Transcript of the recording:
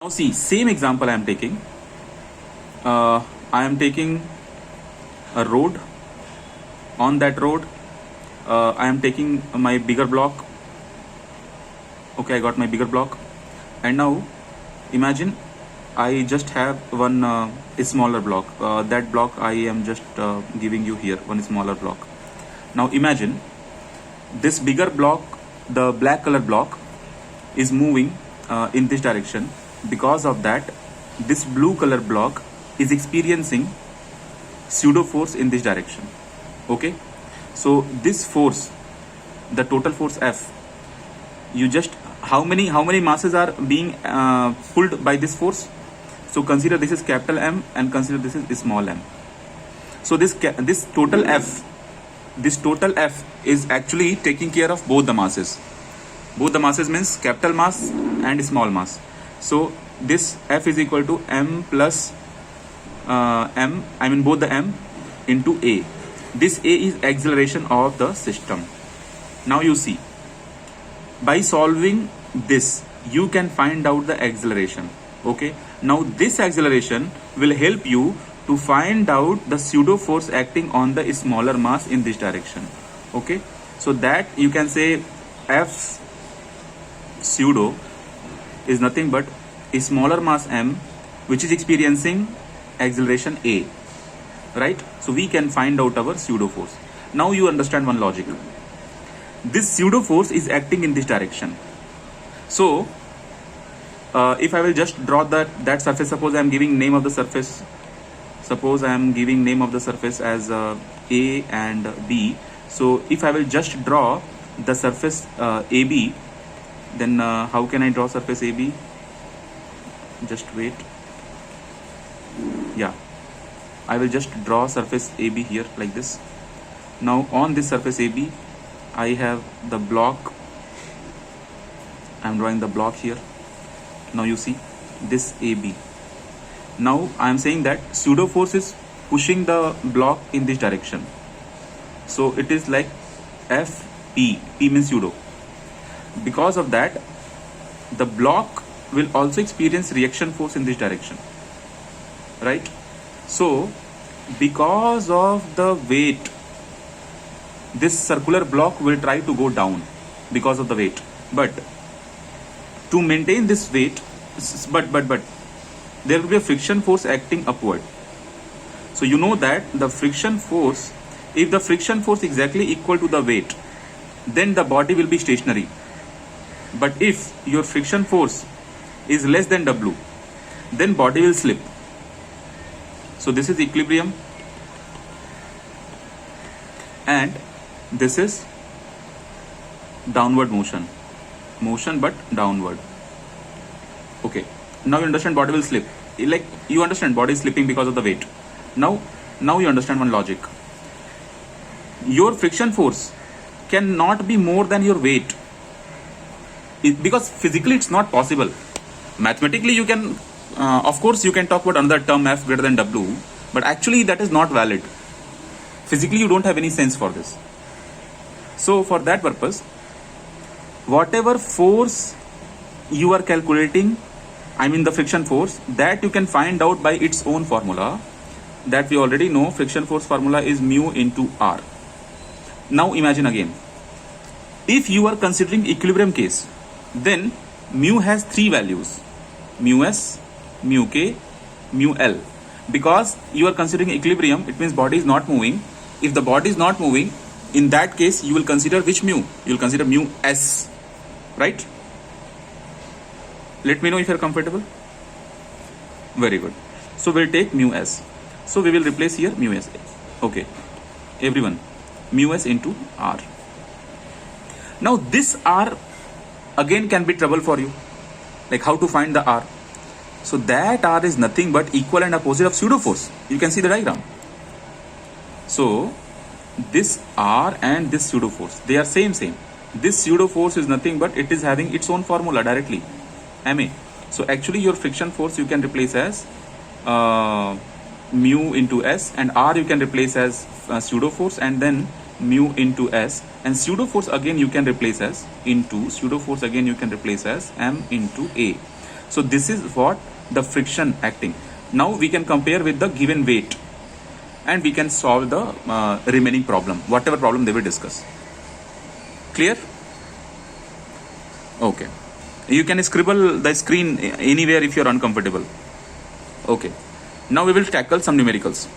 Now see, same example I am taking. I am taking a road. On that road, I am taking my bigger block. Okay, I got my bigger block. And now imagine I just have one smaller block. That block I am just giving you here, one smaller block. Now imagine this bigger block, the black color block, is moving in this direction. Because of that, this blue color block is experiencing pseudo force in this direction. Okay, so this force, the total force F, you just how many masses are being pulled by this force? So consider this is capital M and consider this is small m. So this total F, is actually taking care of both the masses. Both the masses means capital mass and small mass. So this F is equal to m plus m, I mean both the m into a. This a is acceleration of the system. Now you see, by solving this you can find out the acceleration. Okay, now this acceleration will help you to find out the pseudo force acting on the smaller mass in this direction. Okay, so that you can say F pseudo is nothing but a smaller mass m which is experiencing acceleration a, right? So we can find out our pseudo force. Now you understand one logic. This pseudo force is acting in this direction. So if I will just draw that surface, suppose I am giving name of the surface. Suppose I am giving name of the surface as A and B. So if I will just draw the surface AB, then how can I draw surface AB? Just wait. Yeah, I will just draw surface AB here like this. Now on this surface AB, I have the block. I am drawing the block here. Now you see this AB. Now I am saying that pseudo force is pushing the block in this direction. So it is like FP. P means pseudo. Because of that, the block will also experience reaction force in this direction, right? So because of the weight, this circular block will try to go down because of the weight. But to maintain this weight, but there will be a friction force acting upward. So you know that the friction force, if the friction force is exactly equal to the weight, then the body will be stationary. But if your friction force is less than W, then body will slip. So this is equilibrium and this is downward motion but downward. Okay, now you understand body will slip. Like you understand body is slipping because of the weight. Now you understand one logic. Your friction force cannot be more than your weight, because physically it's not possible. Mathematically you can of course you can talk about another term F greater than W, but actually that is not valid. Physically you don't have any sense for this. So for that purpose, whatever force you are calculating, I mean the friction force, that you can find out by its own formula that we already know. Friction force formula is mu into R. Now imagine again, if you are considering equilibrium case, then mu has three values: mu s, mu k, mu l. Because you are considering equilibrium, it means body is not moving. If the body is not moving, in that case you will consider which mu? You will consider mu s, right? Let me know if you are comfortable. Very good. So we'll take mu s. So we will replace here mu s. Okay, everyone, mu s into R. Now this R again can be trouble for you. Like how to find the R? So that R is nothing but equal and opposite of pseudo force. You can see the diagram. So this R and this pseudo force, they are same. This pseudo force is nothing but it is having its own formula directly, Ma. So actually your friction force you can replace as mu into S, and R you can replace as pseudo force, and then mu into S, and pseudo force again you can replace as into m into A. So this is what the friction acting. Now we can compare with the given weight, and we can solve the remaining problem, whatever problem they will discuss. Clear? Okay. You can scribble the screen anywhere if you are uncomfortable. Okay. Now we will tackle some numericals.